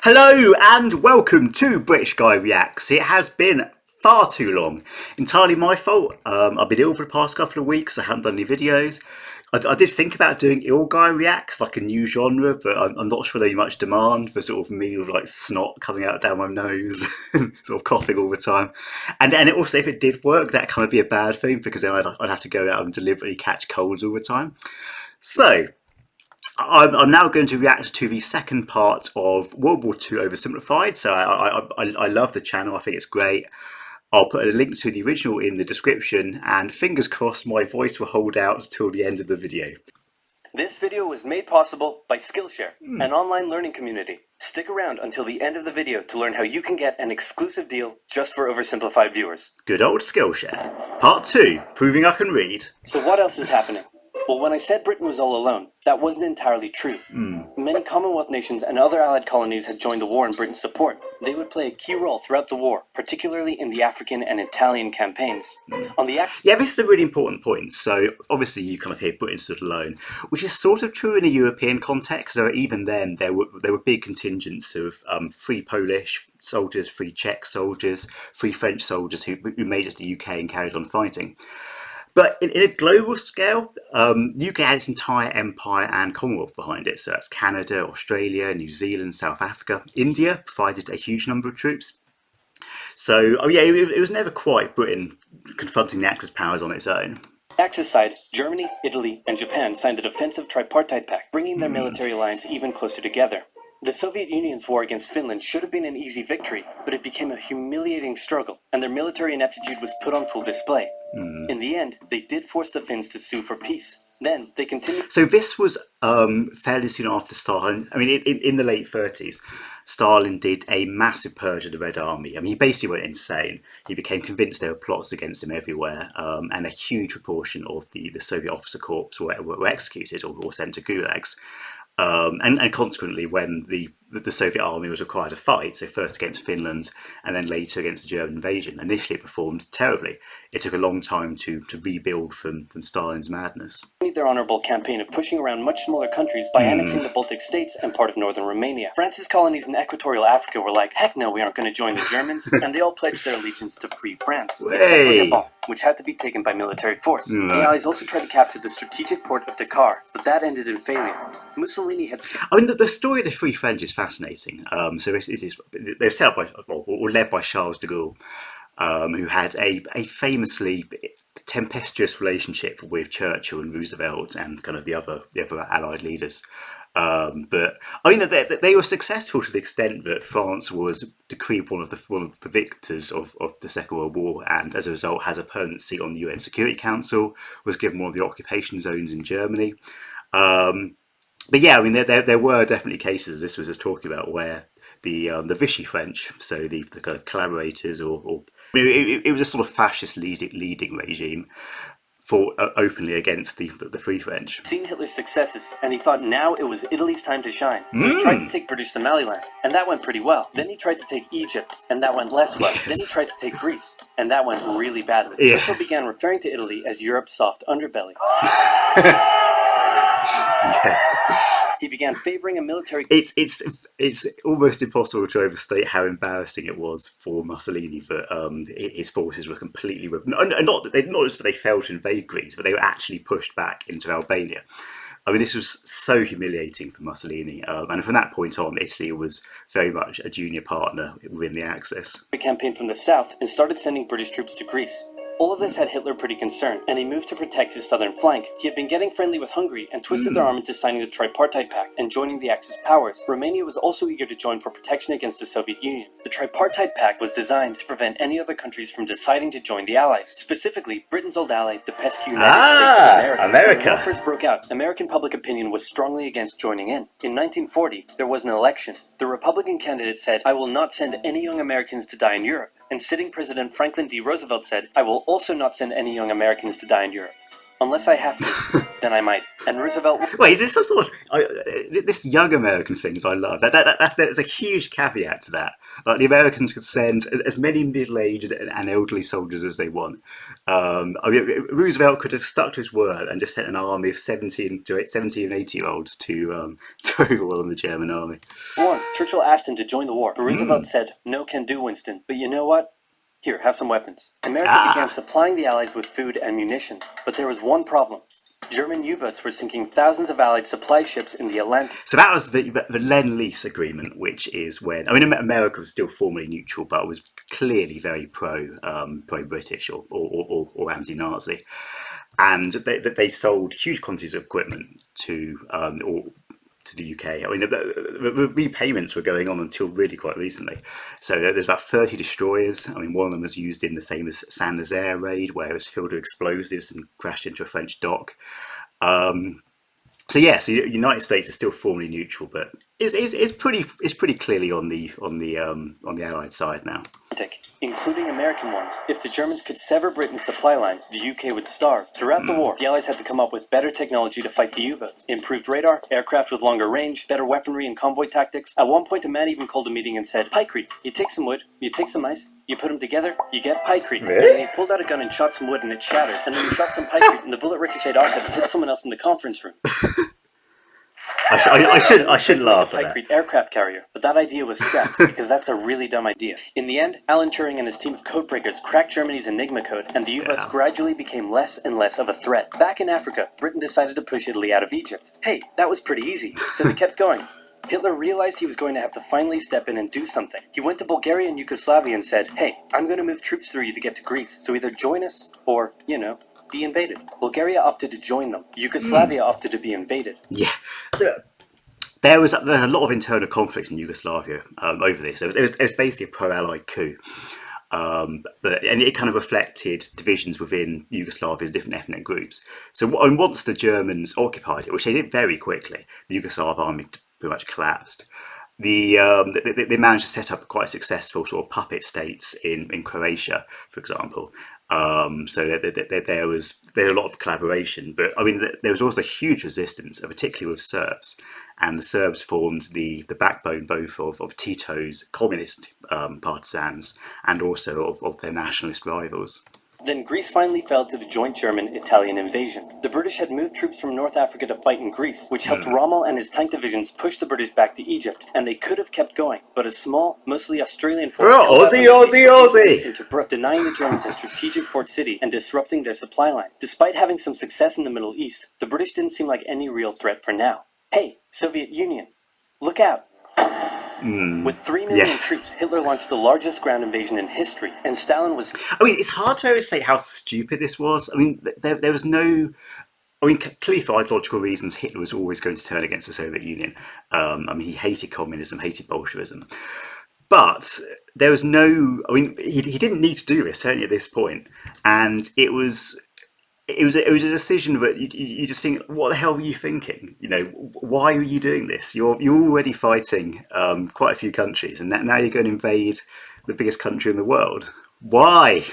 Hello and welcome to British Guy Reacts. It has been far too long. Entirely my fault. I've been ill for the past couple of weeks. I haven't done any videos. I did think about doing Ill Guy Reacts, like a new genre, but I'm not sure there's much demand for sort of me with like snot coming out down my nose, sort of coughing all the time. And also, if it did work, that kind of be a bad thing because then I'd have to go out and deliberately catch colds all the time. So I'm now going to react to the second part of World War II Oversimplified. So I love the channel. I think it's great. I'll put a link to the original in the description, and fingers crossed my voice will hold out till the end of the video. This video was made possible by Skillshare, an online learning community. Stick around until the end of the video to learn how you can get an exclusive deal just for Oversimplified viewers. Good old Skillshare. Part 2, Proving I Can Read. So what else is happening? Well, when I said Britain was all alone, that wasn't entirely true. Many Commonwealth nations and other Allied colonies had joined the war in Britain's support. They would play a key role throughout the war, particularly in the African and Italian campaigns. Yeah, this is a really important point. So obviously you kind of hear Britain stood alone, which is sort of true in a European context. So even then there were big contingents of free Polish soldiers, free Czech soldiers, free French soldiers who made it to the UK and carried on fighting. But in a global scale, UK had its entire empire and Commonwealth behind it. So that's Canada, Australia, New Zealand, South Africa. India provided a huge number of troops. So, it was never quite Britain confronting the Axis powers on its own. Axis side, Germany, Italy, and Japan signed the defensive Tripartite Pact, bringing their military alliance even closer together. The Soviet Union's war against Finland should have been an easy victory, but it became a humiliating struggle, and their military ineptitude was put on full display. In the end, they did force the Finns to sue for peace. Then they continued. So this was fairly soon after Stalin. I mean, in the late 30s, Stalin did a massive purge of the Red Army. I mean, he basically went insane. He became convinced there were plots against him everywhere, and a huge proportion of the Soviet officer corps were executed or sent to gulags. And consequently, when the Soviet army was required to fight, so first against Finland and then later against the German invasion, initially it performed terribly. It took a long time to rebuild from Stalin's madness. Their honourable campaign of pushing around much smaller countries by annexing the Baltic states and part of northern Romania. France's colonies in equatorial Africa were like, heck no, we aren't going to join the Germans, and they all pledged their allegiance to free France, except for Gabon, which had to be taken by military force. The Allies also tried to capture the strategic port of Dakar, but that ended in failure. Mussolini had... I mean, the story of the Free French is fascinating. So they're set up by, or led by Charles de Gaulle, who had a famously tempestuous relationship with Churchill and Roosevelt and kind of the other Allied leaders. But I mean, they were successful to the extent that France was decreed one of the victors of the Second World War, and as a result has a permanent seat on the UN Security Council. Was given one of the occupation zones in Germany. But yeah, I mean, there were definitely cases, this was just talking about, where the Vichy French, so the kind of collaborators, it was a sort of fascist leading regime, fought openly against the Free French. Seen Hitler's successes, and he thought now it was Italy's time to shine. So he tried to take British Somaliland, and that went pretty well. Then he tried to take Egypt, and that went less well. Then he tried to take Greece, and that went really badly. Churchill began referring to Italy as Europe's soft underbelly. Yeah. He began favouring a military... It's almost impossible to overstate how embarrassing it was for Mussolini that his forces were completely... Not just that they failed to invade Greece, but they were actually pushed back into Albania. I mean, this was so humiliating for Mussolini, and from that point on, Italy was very much a junior partner within the Axis. ...a campaign from the south and started sending British troops to Greece. All of this had Hitler pretty concerned, and he moved to protect his southern flank. He had been getting friendly with Hungary and twisted their arm into signing the Tripartite Pact and joining the Axis powers. Romania was also eager to join for protection against the Soviet Union. The Tripartite Pact was designed to prevent any other countries from deciding to join the Allies, specifically Britain's old ally, the pesky United States of America. When war first broke out, American public opinion was strongly against joining in. In 1940, there was an election. The Republican candidate said, "I will not send any young Americans to die in Europe." And sitting President Franklin D. Roosevelt said, "I will also not send any young Americans to die in Europe, unless I have to." then I might. And Roosevelt... Wait, is this some sort of this young American things I love? There's a huge caveat to that. Like the Americans could send as many middle-aged and elderly soldiers as they want. Roosevelt could have stuck to his word and just sent an army of 17 and 80-year-olds to overwhelm the German army. Warren, Churchill asked him to join the war, but Roosevelt said, "No can do, Winston. But you know what? Here, have some weapons." America began supplying the Allies with food and munitions, but there was one problem. German U-boats were sinking thousands of Allied supply ships in the Atlantic. So that was the Lend-Lease Agreement, which is when America was still formally neutral, but was clearly very pro-British or anti-Nazi, and they sold huge quantities of equipment to the UK. The repayments were going on until really quite recently. So there's about 30 destroyers. One of them was used in the famous Saint-Nazaire raid, where it was filled with explosives and crashed into a French dock. So the United States is still formally neutral, but it's pretty clearly on the Allied side now. Including American ones. If the Germans could sever Britain's supply line, the UK would starve. Throughout the war, the Allies had to come up with better technology to fight the U-boats. Improved radar, aircraft with longer range, better weaponry and convoy tactics. At one point, a man even called a meeting and said, "Pikecrete. You take some wood, you take some ice, you put them together, you get pikecrete." Really? And he pulled out a gun and shot some wood and it shattered. And then he shot some pikecrete and the bullet ricocheted off it and hit someone else in the conference room. I should laugh at that. Pikecrete aircraft carrier, but that idea was scrapped because that's a really dumb idea. In the end, Alan Turing and his team of codebreakers cracked Germany's Enigma code, and the U-boats gradually became less and less of a threat. Back in Africa, Britain decided to push Italy out of Egypt. Hey, that was pretty easy, so they kept going. Hitler realized he was going to have to finally step in and do something. He went to Bulgaria and Yugoslavia and said, "Hey, I'm going to move troops through you to get to Greece, so either join us or, be invaded." Bulgaria opted to join them. Yugoslavia opted to be invaded. Yeah. So there was a lot of internal conflicts in Yugoslavia over this. It was basically a pro-Allied coup. And it kind of reflected divisions within Yugoslavia's different ethnic groups. So once the Germans occupied it, which they did very quickly, the Yugoslav army pretty much collapsed. They managed to set up quite successful sort of puppet states in Croatia, for example. So there was a lot of collaboration, but there was also huge resistance, particularly with Serbs, and the Serbs formed the backbone both of Tito's communist partisans and also of their nationalist rivals. Then Greece finally fell to the joint German-Italian invasion. The British had moved troops from North Africa to fight in Greece, which helped Rommel and his tank divisions push the British back to Egypt, and they could have kept going, but a small, mostly Australian force into Brooke, denying the Germans a strategic port city and disrupting their supply line. Despite having some success in the Middle East, the British didn't seem like any real threat for now. Hey, Soviet Union, look out! With 3 million troops, Hitler launched the largest ground invasion in history, and Stalin was... it's hard to say how stupid this was. There was no... clearly for ideological reasons, Hitler was always going to turn against the Soviet Union. He hated communism, hated Bolshevism. But there was no... he didn't need to do this, certainly at this point. And it was a decision that you just think, what the hell were you thinking? Why are you doing this? You're already fighting quite a few countries, and now you're going to invade the biggest country in the world. Why?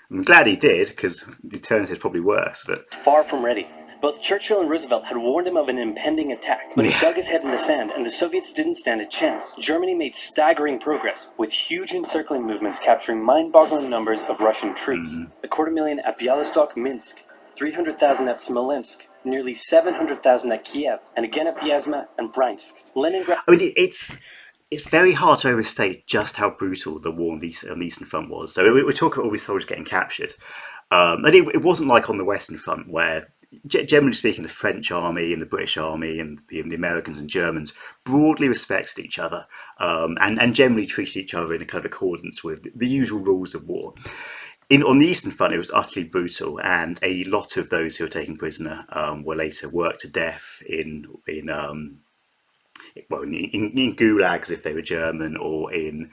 I'm glad he did, because the alternative is probably worse. But far from ready. Both Churchill and Roosevelt had warned him of an impending attack, but he dug his head in the sand, and the Soviets didn't stand a chance. Germany made staggering progress, with huge encircling movements capturing mind-boggling numbers of Russian troops. 250,000 at Bialystok, Minsk, 300,000 at Smolensk, nearly 700,000 at Kiev, and again at Vyazma and Bryansk. Leningrad... It's very hard to overstate just how brutal the war on the Eastern Front was. So we're talking about all these soldiers getting captured. And it wasn't like on the Western Front, where, generally speaking, the French army and the British army and the Americans and Germans broadly respected each other and generally treated each other in a kind of accordance with the usual rules of war. On the Eastern Front, it was utterly brutal, and a lot of those who were taken prisoner were later worked to death in gulags if they were German, or in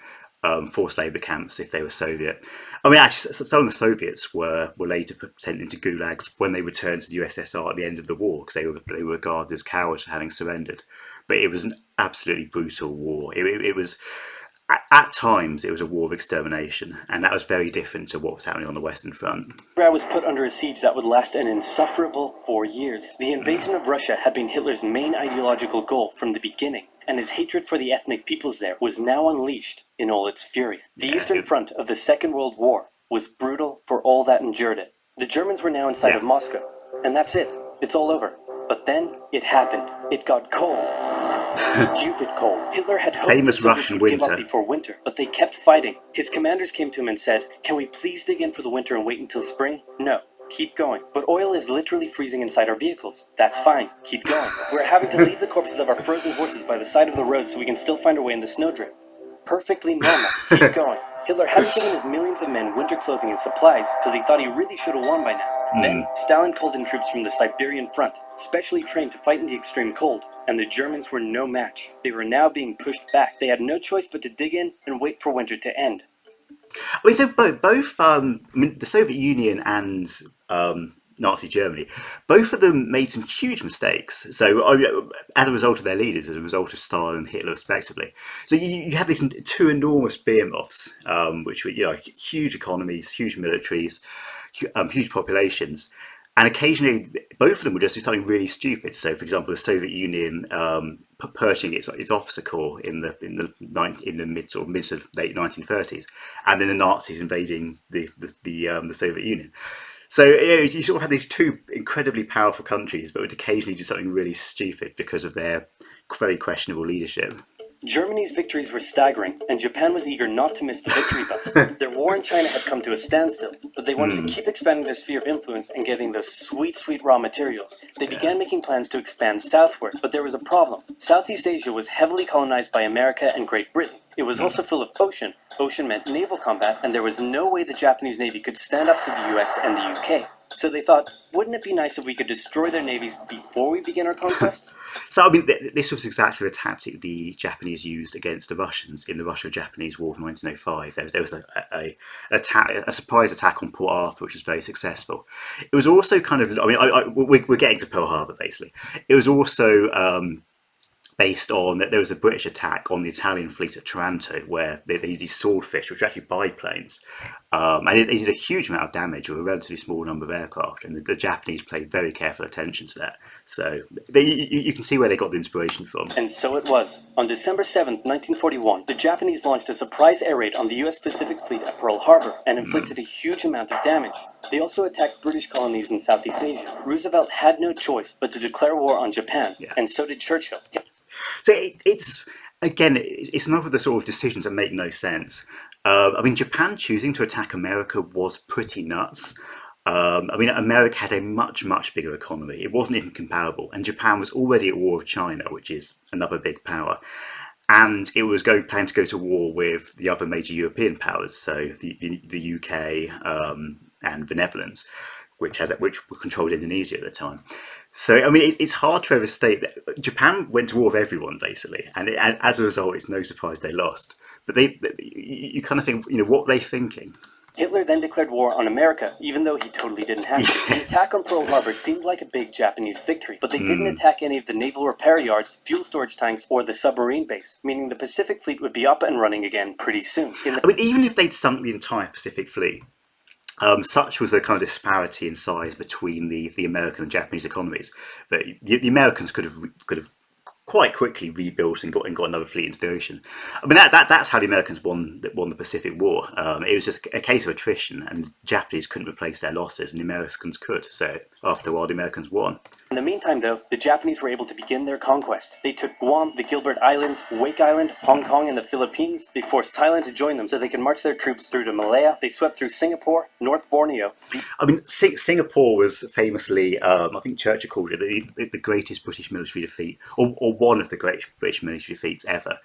forced labour camps if they were Soviet. Actually, some of the Soviets were later sent into gulags when they returned to the USSR at the end of the war, because they were regarded as cowards for having surrendered. But it was an absolutely brutal war. It was... at times it was a war of extermination, and that was very different to what was happening on the Western Front. Stalingrad was put under a siege that would last an insufferable 4 years. The invasion of Russia had been Hitler's main ideological goal from the beginning, and his hatred for the ethnic peoples there was now unleashed in all its fury. The Eastern Front of the Second World War was brutal for all that endured it. The Germans were now inside of Moscow, and that's it. It's all over. But then it happened. It got cold. Stupid cold. Hitler had hoped Famous the Soviets Russian would give winter. up before winter, but they kept fighting. His commanders came to him and said, "Can we please dig in for the winter and wait until spring?" "No. Keep going." "But oil is literally freezing inside our vehicles." "That's fine. Keep going. We're having to leave the corpses of our frozen horses by the side of the road so we can still find our way in the snowdrift." "Perfectly normal. Keep going." Hitler hadn't given his millions of men winter clothing and supplies because he thought he really should have won by now. Then, Stalin called in troops from the Siberian front, specially trained to fight in the extreme cold, and the Germans were no match. They were now being pushed back. They had no choice but to dig in and wait for winter to end. I mean, so both the Soviet Union and Nazi Germany, both of them made some huge mistakes. So, as a result of their leaders, as a result of Stalin and Hitler, respectively. So you have these two enormous behemoths, which were huge economies, huge militaries, huge populations. And occasionally, both of them would just do something really stupid. So, for example, the Soviet Union purging its officer corps in the mid to late 1930s, and then the Nazis invading the Soviet Union. So you sort of had these two incredibly powerful countries, but would occasionally do something really stupid because of their very questionable leadership. Germany's victories were staggering, and Japan was eager not to miss the victory bus. Their war in China had come to a standstill, but they wanted to keep expanding their sphere of influence and getting those sweet, sweet raw materials. They began making plans to expand southward, but there was a problem. Southeast Asia was heavily colonized by America and Great Britain. It was also full of ocean. Ocean meant naval combat, and there was no way the Japanese Navy could stand up to the US and the UK. So they thought, wouldn't it be nice if we could destroy their navies before we begin our conquest? So, I mean, this was exactly the tactic the Japanese used against the Russians in the Russo-Japanese War of 1905. There was a surprise attack on Port Arthur, which was very successful. It was also kind of, I mean, we're getting to Pearl Harbor, basically. It was also based on that there was a British attack on the Italian fleet at Taranto, where they used these swordfish, which were actually biplanes. And it did a huge amount of damage with a relatively small number of aircraft, and the Japanese paid very careful attention to that. So you can see where they got the inspiration from. And so it was. On December 7th, 1941, the Japanese launched a surprise air raid on the US Pacific Fleet at Pearl Harbor and inflicted a huge amount of damage. They also attacked British colonies in Southeast Asia. Roosevelt had no choice but to declare war on Japan, and so did Churchill. So it's another of the sort of decisions that make no sense. I mean, Japan choosing to attack America was pretty nuts. I mean, America had a much, much bigger economy. It wasn't even comparable. And Japan was already at war with China, which is another big power. And it was planning to go to war with the other major European powers, so the UK and the Netherlands, which were controlled Indonesia at the time. So, I mean, it's hard to overstate that Japan went to war with everyone, basically. And as a result, it's no surprise they lost. But you kind of think, what were they thinking? Hitler then declared war on America, even though he totally didn't have to. The attack on Pearl Harbor seemed like a big Japanese victory, but they didn't attack any of the naval repair yards, fuel storage tanks, or the submarine base, meaning the Pacific Fleet would be up and running again pretty soon. I mean, even if they'd sunk the entire Pacific Fleet, such was the kind of disparity in size between the American and Japanese economies that the Americans could have quite quickly rebuilt and got another fleet into the ocean. I mean, that's how the Americans won the Pacific War. It was just a case of attrition, and the Japanese couldn't replace their losses, and the Americans could. So after a while, the Americans won. In the meantime, though, the Japanese were able to begin their conquest. They took Guam, the Gilbert Islands, Wake Island, Hong Kong, and the Philippines. They forced Thailand to join them so they could march their troops through to Malaya. They swept through Singapore, North Borneo. I mean, Singapore was famously, I think Churchill called it the greatest British military defeat, or one of the great British military defeats ever,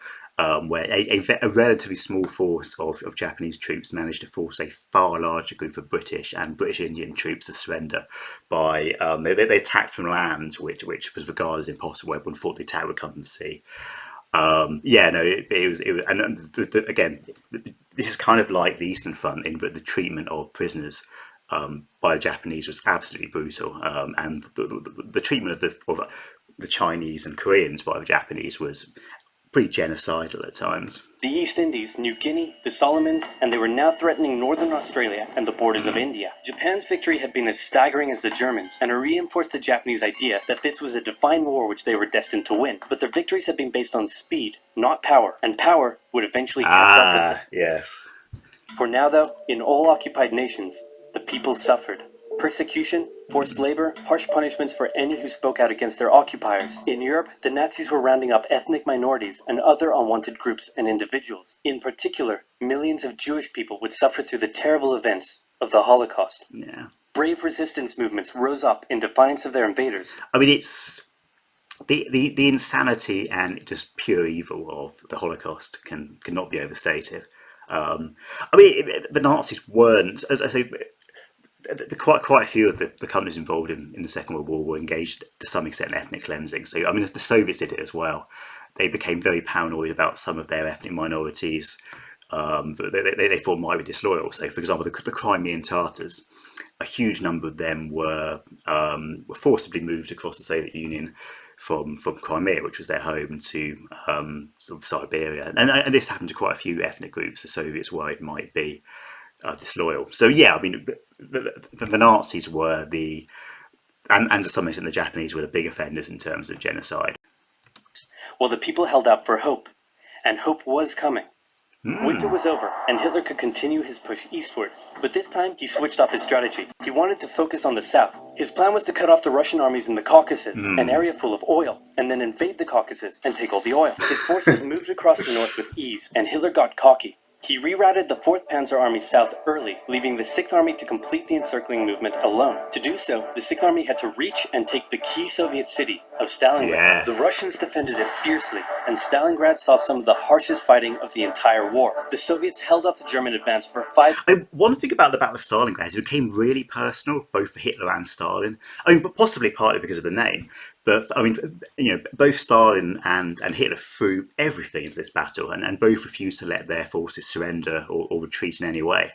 where a relatively small force of Japanese troops managed to force a far larger group of British and British Indian troops to surrender by they attacked from land, which was regarded as impossible. Everyone thought the attack would come from the sea. It was, and again, this is kind of like the Eastern Front in that the treatment of prisoners by the Japanese was absolutely brutal, and the treatment of the Chinese and Koreans by the Japanese was pretty genocidal at times. The East Indies, New Guinea, the Solomons, and they were now threatening northern Australia and the borders of India. Japan's victory had been as staggering as the Germans, and it reinforced the Japanese idea that this was a defined war which they were destined to win. But their victories had been based on speed, not power, and power would eventually catch up with them. Yes. For now, though, in all occupied nations, the people suffered. Persecution, forced labor, harsh punishments for any who spoke out against their occupiers. In Europe, the Nazis were rounding up ethnic minorities and other unwanted groups and individuals. In particular, millions of Jewish people would suffer through the terrible events of the Holocaust. Yeah. Brave resistance movements rose up in defiance of their invaders. I mean, it's the insanity and just pure evil of the Holocaust cannot be overstated. I mean, the Nazis weren't, as I say, quite a few of the countries involved in the Second World War were engaged to some extent in ethnic cleansing. So, I mean, the Soviets did it as well. They became very paranoid about some of their ethnic minorities that they thought might be disloyal. So, for example, the Crimean Tatars, a huge number of them were forcibly moved across the Soviet Union from Crimea, which was their home, to sort of Siberia. And this happened to quite a few ethnic groups the Soviets worried might be disloyal. So yeah, I mean, the Nazis were and to some extent the Japanese were the big offenders in terms of genocide. Well, the people held out for hope, and hope was coming. Winter was over, and Hitler could continue his push eastward. But this time, he switched up his strategy. He wanted to focus on the south. His plan was to cut off the Russian armies in the Caucasus, an area full of oil, and then invade the Caucasus and take all the oil. His forces moved across the north with ease, and Hitler got cocky. He rerouted the 4th Panzer Army south early, leaving the 6th Army to complete the encircling movement alone. To do so, the 6th Army had to reach and take the key Soviet city of Stalingrad. Yes. The Russians defended it fiercely, and Stalingrad saw some of the harshest fighting of the entire war. The Soviets held up the German advance for 5... One thing about the Battle of Stalingrad is it became really personal, both for Hitler and Stalin. I mean, but possibly partly because of the name. But, I mean, you know, both Stalin and Hitler threw everything into this battle, and both refused to let their forces surrender or retreat in any way.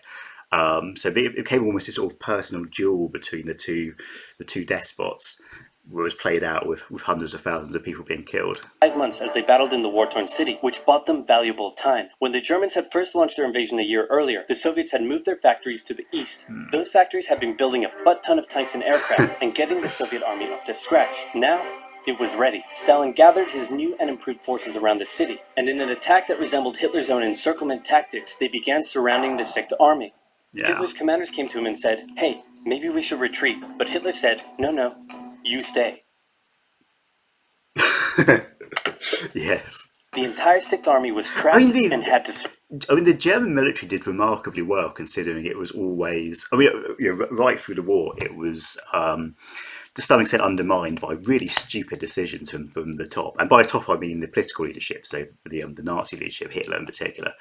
So it became almost this sort of personal duel between the two despots, where it was played out with hundreds of thousands of people being killed. 5 months as they battled in the war-torn city, which bought them valuable time. When the Germans had first launched their invasion a year earlier, the Soviets had moved their factories to the east. Those factories had been building a butt-ton of tanks and aircraft and getting the Soviet army up to scratch. Now, it was ready. Stalin gathered his new and improved forces around the city, and in an attack that resembled Hitler's own encirclement tactics, they began surrounding the 6th Army. Yeah. Hitler's commanders came to him and said, "Hey, maybe we should retreat." But Hitler said, "No, you stay." Yes. The entire 6th Army was trapped and had to... I mean, the German military did remarkably well, considering it was always... I mean, you know, right through the war, it was, to some extent, undermined by really stupid decisions from the top. And by top, I mean the political leadership, so the Nazi leadership, Hitler in particular.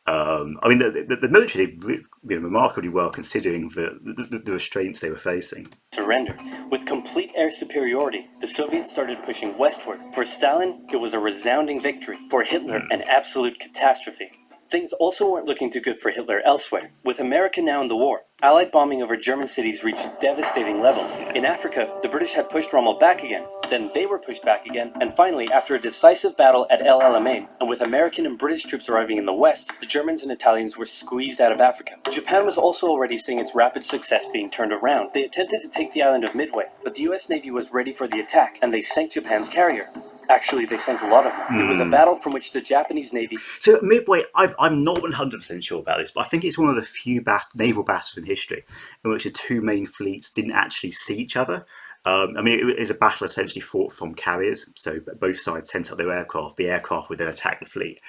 I mean, the military did remarkably well, considering the restraints they were facing. Surrender. With complete air superiority, the Soviets started pushing westward. For Stalin, it was a resounding victory. For Hitler, an absolute catastrophe. Things also weren't looking too good for Hitler elsewhere. With America now in the war, Allied bombing over German cities reached devastating levels. In Africa, the British had pushed Rommel back again, then they were pushed back again, and finally, after a decisive battle at El Alamein, and with American and British troops arriving in the west, the Germans and Italians were squeezed out of Africa. Japan was also already seeing its rapid success being turned around. They attempted to take the island of Midway, but the US Navy was ready for the attack, and they sank Japan's carrier. Actually, they sank a lot of them. It was a battle from which the Japanese Navy... So Midway, I'm not 100% sure about this, but I think it's one of the few naval battles in history in which the two main fleets didn't actually see each other. I mean, it was a battle essentially fought from carriers, so both sides sent up their aircraft. The aircraft would then attack the fleet.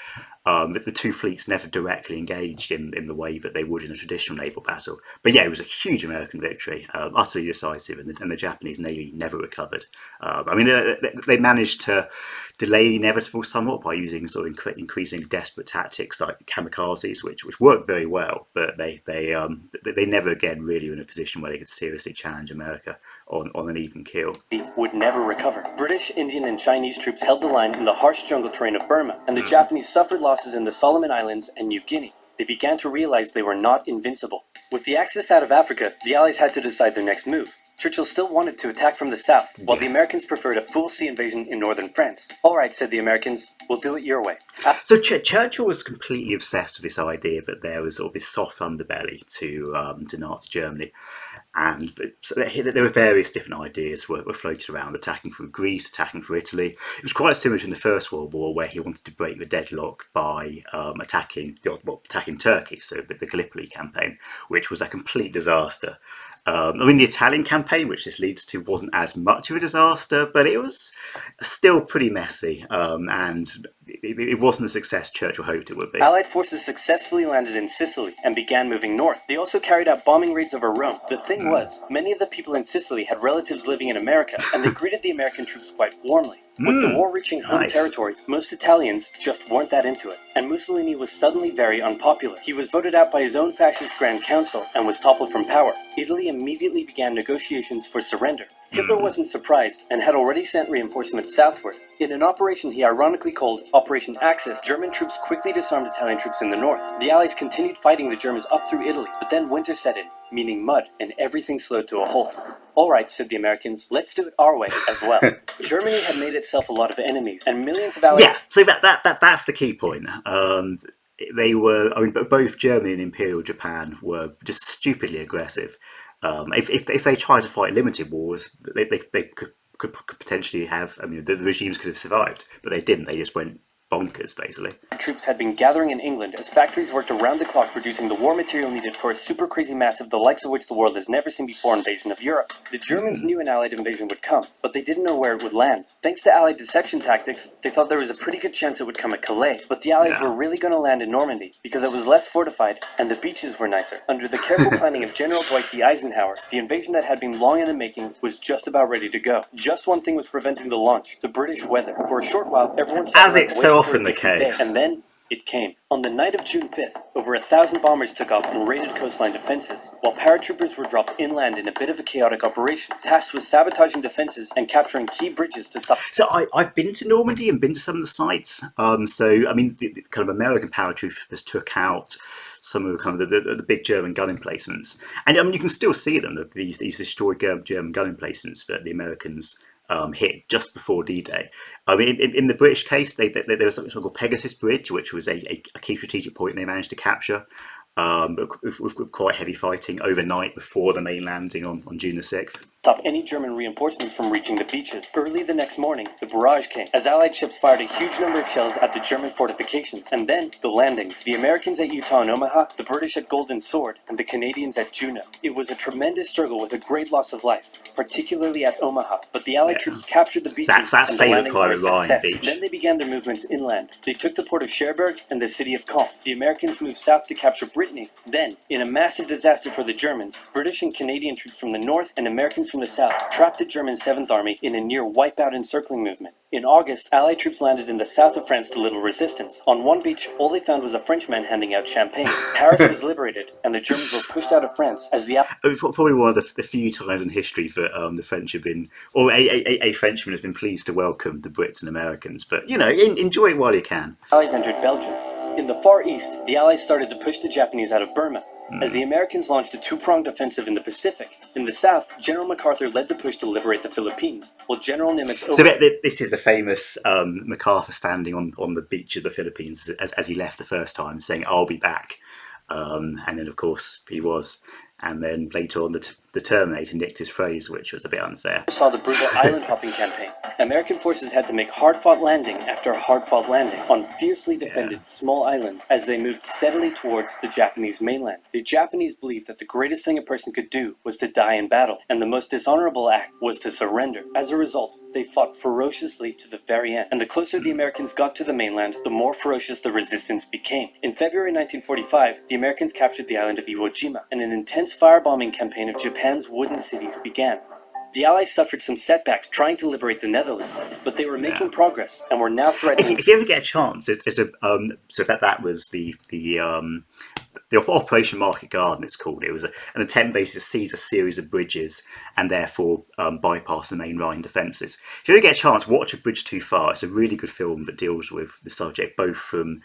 The two fleets never directly engaged in the way that they would in a traditional naval battle. But yeah, it was a huge American victory, utterly decisive, and the Japanese Navy never recovered. I mean, they managed to delay the inevitable somewhat by using sort of increasingly desperate tactics like kamikazes, which worked very well, but they never again really were in a position where they could seriously challenge America on an even keel. Would never recover. British, Indian, and Chinese troops held the line in the harsh jungle terrain of Burma, and the Japanese suffered losses in the Solomon Islands and New Guinea. They began to realize they were not invincible. With the Axis out of Africa, the Allies had to decide their next move. Churchill still wanted to attack from the south, while the Americans preferred a full sea invasion in northern France. All right, said the Americans, we'll do it your way. So Churchill was completely obsessed with this idea that there was sort of this soft underbelly to Nazi Germany. And so there were various different ideas were floated around, attacking through Greece, attacking through Italy. It was quite similar to in the First World War, where he wanted to break the deadlock by attacking Turkey, so the Gallipoli campaign, which was a complete disaster. I mean, the Italian campaign, which this leads to, wasn't as much of a disaster, but it was still pretty messy, and it wasn't the success Churchill hoped it would be. Allied forces successfully landed in Sicily and began moving north. They also carried out bombing raids over Rome. The thing was, many of the people in Sicily had relatives living in America, and they greeted the American troops quite warmly. With the war reaching home territory, most Italians just weren't that into it, and Mussolini was suddenly very unpopular. He was voted out by his own fascist Grand Council and was toppled from power. Italy immediately began negotiations for surrender. Hitler wasn't surprised and had already sent reinforcements southward. In an operation he ironically called Operation Axis, German troops quickly disarmed Italian troops in the north. The Allies continued fighting the Germans up through Italy, but then winter set in, meaning mud, and everything slowed to a halt. All right, said the Americans, let's do it our way as well. Germany had made itself a lot of enemies, and millions of Allies... Yeah, so that's the key point. They were, I mean, both Germany and Imperial Japan were just stupidly aggressive. If they tried to fight limited wars, they could potentially have, I mean, the regimes could have survived, but they didn't. They just went bonkers, basically. Troops had been gathering in England as factories worked around the clock producing the war material needed for a super crazy massive, the likes of which the world has never seen before, invasion of Europe. The Germans knew an Allied invasion would come, but they didn't know where it would land. Thanks to Allied deception tactics, they thought there was a pretty good chance it would come at Calais, but the Allies were really going to land in Normandy, because it was less fortified and the beaches were nicer. Under the careful planning of General Dwight D. Eisenhower, the invasion that had been long in the making was just about ready to go. Just one thing was preventing the launch: the British weather. For a short while, everyone sat as it's so often the case. And then it came. On the night of June 5th, over 1,000 bombers took off and raided coastline defenses, while paratroopers were dropped inland in a bit of a chaotic operation, tasked with sabotaging defenses and capturing key bridges to stop... So I've been to Normandy and been to some of the sites. So, I mean, the kind of American paratroopers took out some of the big German gun emplacements. And I mean, you can still see them, these destroyed German gun emplacements that the Americans hit just before D-Day. I mean, in the British case, there was something called Pegasus Bridge, which was a key strategic point they managed to capture. With quite heavy fighting overnight before the main landing on June the 6th. Stop any German reinforcements from reaching the beaches. Early the next morning, the barrage came, as Allied ships fired a huge number of shells at the German fortifications, and then the landings. The Americans at Utah and Omaha, the British at Golden Sword, and the Canadians at Juneau. It was a tremendous struggle with a great loss of life, particularly at Omaha, but the Allied troops captured the beaches That's and the landings were a Saving Private Ryan success. beach. Then they began their movements inland. They took the port of Cherbourg and the city of Caen. The Americans moved south to capture Brittany. Then, in a massive disaster for the Germans, British and Canadian troops from the north and Americans from the south trapped the German 7th Army in a near wipeout encircling movement. In August, Allied troops landed in the south of France to little resistance. On one beach, all they found was a Frenchman handing out champagne. Paris was liberated, and the Germans were pushed out of France as the... Probably one of the few times in history that the French have been, or a Frenchman has been pleased to welcome the Brits and Americans. But, you know, enjoy it while you can. Allies entered Belgium. In the Far East, the Allies started to push the Japanese out of Burma, as the Americans launched a two-pronged offensive in the Pacific. In the south, General MacArthur led the push to liberate the Philippines, while General Nimitz... So this is the famous MacArthur standing on the beach of the Philippines as he left the first time, saying, "I'll be back." And then, of course, he was. And then later on, the Terminator nicked his phrase, which was a bit unfair. Saw the brutal island hopping campaign. American forces had to make hard-fought landing after hard-fought landing on fiercely defended small islands as they moved steadily towards the Japanese mainland. The Japanese believed that the greatest thing a person could do was to die in battle, and the most dishonorable act was to surrender. As a result, they fought ferociously to the very end, and the closer the Americans got to the mainland, the more ferocious the resistance became. In February 1945, the Americans captured the island of Iwo Jima, and an intense firebombing campaign of Japan's wooden cities began. The Allies suffered some setbacks trying to liberate the Netherlands, but they were making progress and were now threatening... If you ever get a chance, so that was the Operation Market Garden, it's called. It was an attempt basically to seize a series of bridges and therefore bypass the main Rhine defences. If you ever get a chance, watch A Bridge Too Far. It's a really good film that deals with the subject both from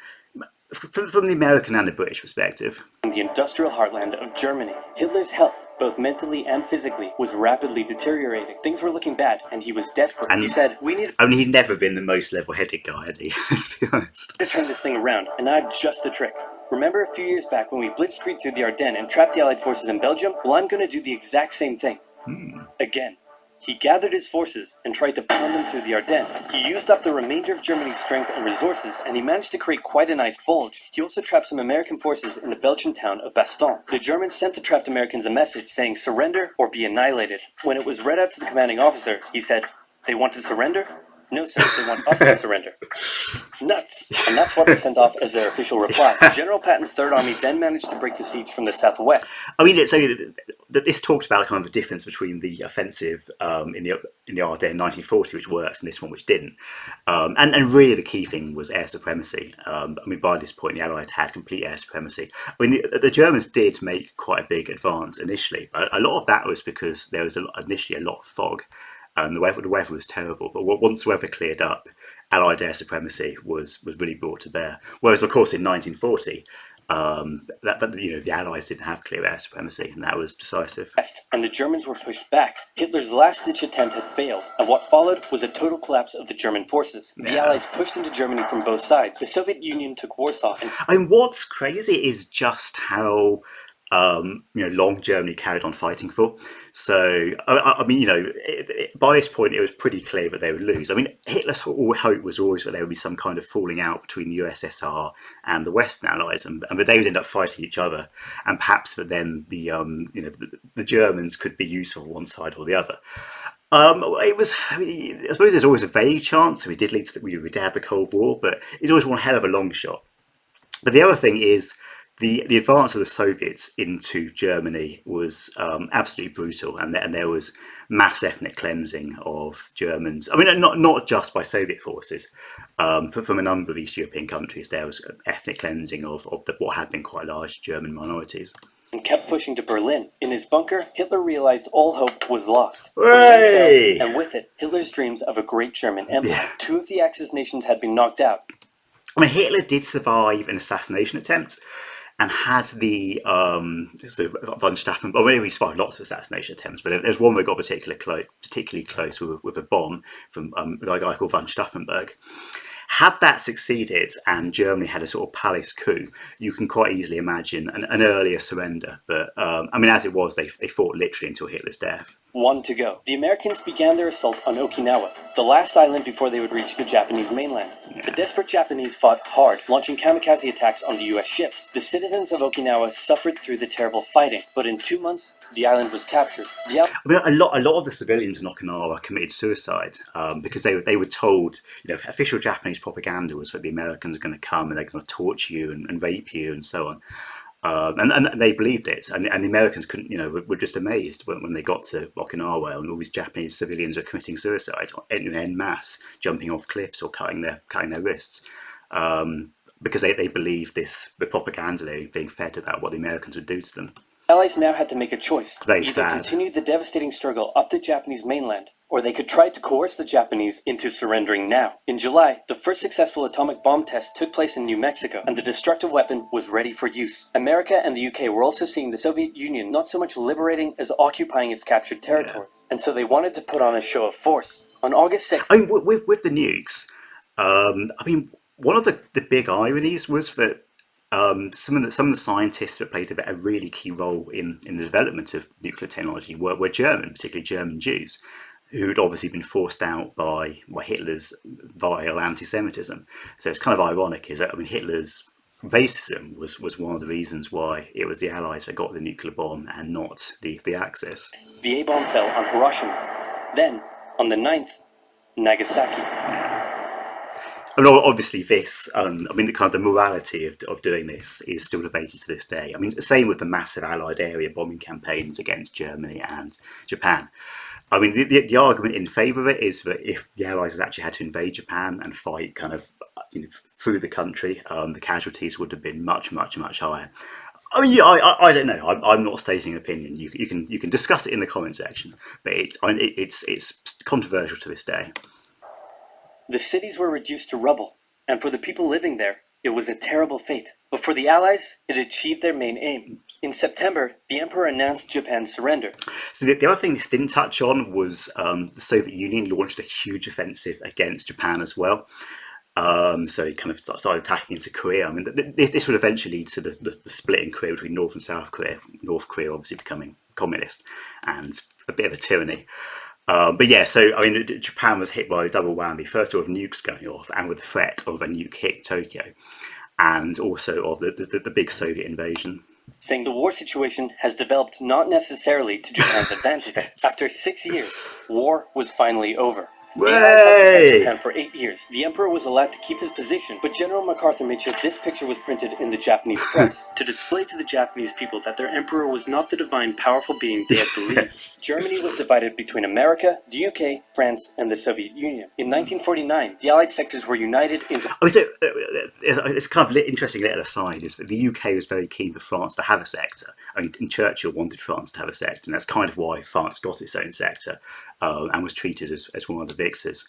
from the American and the British perspective. In the industrial heartland of Germany, Hitler's health, both mentally and physically, was rapidly deteriorating. Things were looking bad, and he was desperate. And he said, "We need I mean, he'd never been the most level-headed guy, had he? Let's be honest. to turn this thing around, and I have just the trick. Remember a few years back when we blitzkrieged through the Ardennes and trapped the Allied forces in Belgium? Well, I'm going to do the exact same thing. Again. He gathered his forces and tried to pound them through the Ardennes. He used up the remainder of Germany's strength and resources, and he managed to create quite a nice bulge. He also trapped some American forces in the Belgian town of Bastogne. The Germans sent the trapped Americans a message saying surrender or be annihilated. When it was read out to the commanding officer, he said, "They want to surrender? No, sir, they want us to surrender." Nuts! And that's what they sent off as their official reply. General Patton's Third Army then managed to break the siege from the southwest. I mean, so that this talks about kind of the difference between the offensive in the Ardennes in 1940, which works, and this one, which didn't. And really, the key thing was air supremacy. I mean, by this point, the Allies had complete air supremacy. I mean, the Germans did make quite a big advance initially. A lot of that was because there was initially a lot of fog. The weather was terrible, but once the weather cleared up, Allied air supremacy was really brought to bear. Whereas, of course, in 1940, the Allies didn't have clear air supremacy, and that was decisive. And the Germans were pushed back. Hitler's last-ditch attempt had failed, and what followed was a total collapse of the German forces. The Allies pushed into Germany from both sides. The Soviet Union took Warsaw. I mean, what's crazy is just how long Germany carried on fighting for. So, I mean, by this point, it was pretty clear that they would lose. I mean, Hitler's whole hope was always that there would be some kind of falling out between the USSR and the Western Allies, and that they would end up fighting each other, and perhaps that then the Germans could be useful for one side or the other. I suppose there's always a vague chance. We did have the Cold War, but it's always one hell of a long shot. But the other thing is, the advance of the Soviets into Germany was absolutely brutal, and there was mass ethnic cleansing of Germans. I mean, not just by Soviet forces. From a number of East European countries, there was ethnic cleansing of what had been quite large German minorities. And kept pushing to Berlin. In his bunker, Hitler realized all hope was lost. Hooray! And with it, Hitler's dreams of a great German empire. Yeah. Two of the Axis nations had been knocked out. I mean, Hitler did survive an assassination attempt, and had the von Stauffenberg. Well, he survived lots of assassination attempts, but there's one that got particularly close with a bomb from a guy called von Stauffenberg. Had that succeeded and Germany had a sort of palace coup, you can quite easily imagine an earlier surrender. But I mean, as it was, they fought literally until Hitler's death. One to go. The Americans began their assault on Okinawa, the last island before they would reach the Japanese mainland. Yeah. The desperate Japanese fought hard, launching kamikaze attacks on the US ships. The citizens of Okinawa suffered through the terrible fighting, but in 2 months, the island was captured. I mean, a lot of the civilians in Okinawa committed suicide because they were told, official Japanese propaganda was that the Americans are going to come and they're going to torture you and rape you and so on. And they believed it, and the Americans couldn't, were just amazed when they got to Okinawa and all these Japanese civilians were committing suicide en masse, jumping off cliffs or cutting their wrists, because they believed the propaganda they were being fed about what the Americans would do to them. Allies now had to make a choice. Either continue the devastating struggle up the Japanese mainland, or they could try to coerce the Japanese into surrendering now. In July, the first successful atomic bomb test took place in New Mexico, and the destructive weapon was ready for use. America and the UK were also seeing the Soviet Union not so much liberating as occupying its captured territories, and so they wanted to put on a show of force. On August 6th... I mean, with the nukes, one of the big ironies was that some of the scientists that played a really key role in the development of nuclear technology were German, particularly German Jews, who'd obviously been forced out by Hitler's vile anti-Semitism. So it's kind of ironic, is that Hitler's racism was one of the reasons why it was the Allies that got the nuclear bomb and not the Axis. The A-bomb fell on Hiroshima. Then, on the 9th, Nagasaki. I mean, obviously this, the morality of doing this is still debated to this day. I mean, same with the massive Allied area bombing campaigns against Germany and Japan. I mean, the argument in favour of it is that if the Allies had actually had to invade Japan and fight kind of through the country, the casualties would have been much, much, much higher. I mean, I don't know. I'm not stating an opinion. You can discuss it in the comment section, but it's controversial to this day. The cities were reduced to rubble, and for the people living there, It was a terrible fate, but for the Allies, it achieved their main aim. In September, the Emperor announced Japan's surrender. So the other thing this didn't touch on was the Soviet Union launched a huge offensive against Japan as well. So he kind of started attacking into Korea. I mean, this would eventually lead to the split in Korea between North and South Korea. North Korea obviously becoming communist and a bit of a tyranny. But yeah, so I mean, Japan was hit by a double whammy. First of all, nukes going off, and with the threat of a nuke hitting Tokyo, and also of the big Soviet invasion. Saying the war situation has developed not necessarily to Japan's advantage. Yes. After 6 years, war was finally over. The Way! Allies occupied Japan for 8 years. The Emperor was allowed to keep his position, but General MacArthur made sure this picture was printed in the Japanese press to display to the Japanese people that their emperor was not the divine, powerful being they had believed. Yes. Germany was divided between America, the UK, France, and the Soviet Union. In 1949, the Allied sectors were united into... I mean, so it's kind of interesting little aside is that the UK was very keen for France to have a sector. I mean, Churchill wanted France to have a sector, and that's kind of why France got its own sector and was treated as one of the victors.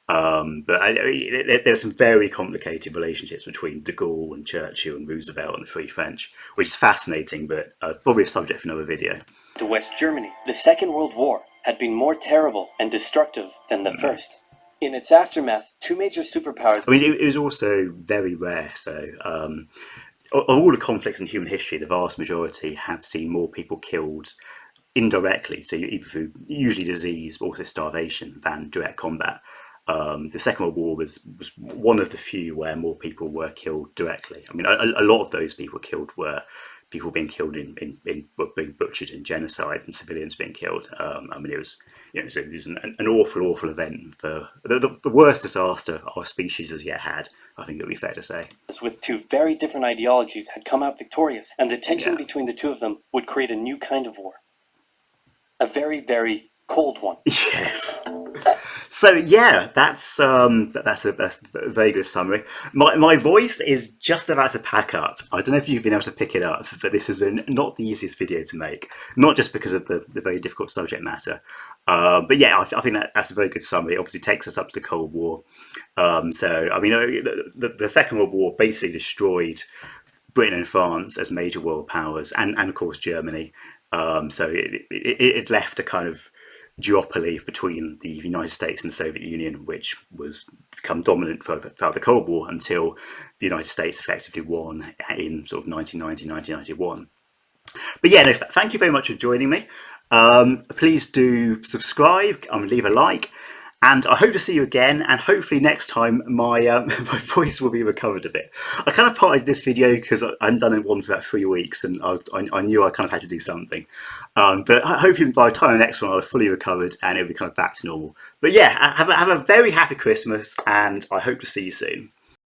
But there were some very complicated relationships between de Gaulle and Churchill and Roosevelt and the Free French, which is fascinating, but probably a subject for another video. To West Germany. The Second World War had been more terrible and destructive than the first. In its aftermath, two major superpowers... I mean, it was also very rare, so... of all the conflicts in human history, the vast majority have seen more people killed indirectly, so either through usually disease, but also starvation, than direct combat. The Second World War was one of the few where more people were killed directly. I mean, a lot of those people killed were people being killed being butchered in genocide and civilians being killed. I mean, it was an awful event for the worst disaster our species has yet had. I think it would be fair to say. With two very different ideologies had come out victorious, and the tension between the two of them would create a new kind of war. A very, very cold one. Yes. So yeah, that's a very good summary. My voice is just about to pack up. I don't know if you've been able to pick it up, but this has been not the easiest video to make. Not just because of the very difficult subject matter, but yeah, I think that's a very good summary. It obviously takes us up to the Cold War. So I mean, the Second World War basically destroyed Britain and France as major world powers, and of course Germany. So it left a kind of duopoly between the United States and the Soviet Union, which was become dominant throughout the Cold War until the United States effectively won in sort of 1990, 1991. But yeah, no, thank you very much for joining me. Please do subscribe, leave a like, and I hope to see you again, and hopefully next time my my voice will be recovered a bit. I kind of parted this video because I hadn't done one for about 3 weeks, and I knew I kind of had to do something. But hopefully by the time the next one I'll have fully recovered and it'll be kind of back to normal. But yeah, have a very happy Christmas, and I hope to see you soon.